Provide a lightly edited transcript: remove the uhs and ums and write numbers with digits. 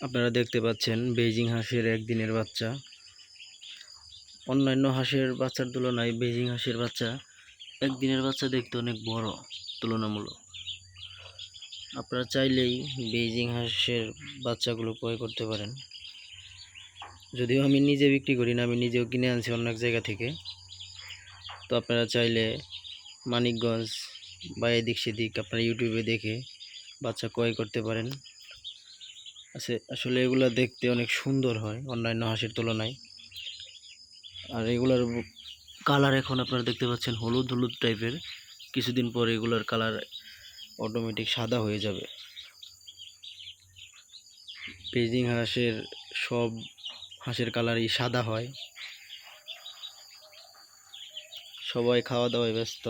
আপনারা দেখতে পাচ্ছেন বেইজিং হাঁসের একদিনের বাচ্চা। অন্যান্য হাঁসের বাচ্চার তুলনায় বেইজিং হাঁসের বাচ্চা একদিনের বাচ্চা দেখতে অনেক বড় তুলনামূলক। আপনারা চাইলেই বেইজিং হাঁসের বাচ্চাগুলো ক্রয় করতে পারেন। যদিও আমি নিজে বিক্রি করি না, আমি নিজেও কিনে আনছি অন্য এক জায়গা থেকে। তো আপনারা চাইলে মানিকগঞ্জ বা এদিক সেদিক আপনারা ইউটিউবে দেখে বাচ্চা ক্রয় করতে পারেন। আসলে এগুলা দেখতে অনেক সুন্দর হয় অন্যান্য হাঁসের তুলনায়। আর এগুলার কালার এখন আপনারা দেখতে পাচ্ছেন হলুদ হলুদ টাইপের। কিছুদিন পরে এগুলার কালার অটোমেটিক সাদা হয়ে যাবে। বেইজিং হাঁসের সব হাঁসের কালারই সাদা হয়। সবাই খাওয়া দাওয়ায় ব্যস্ত।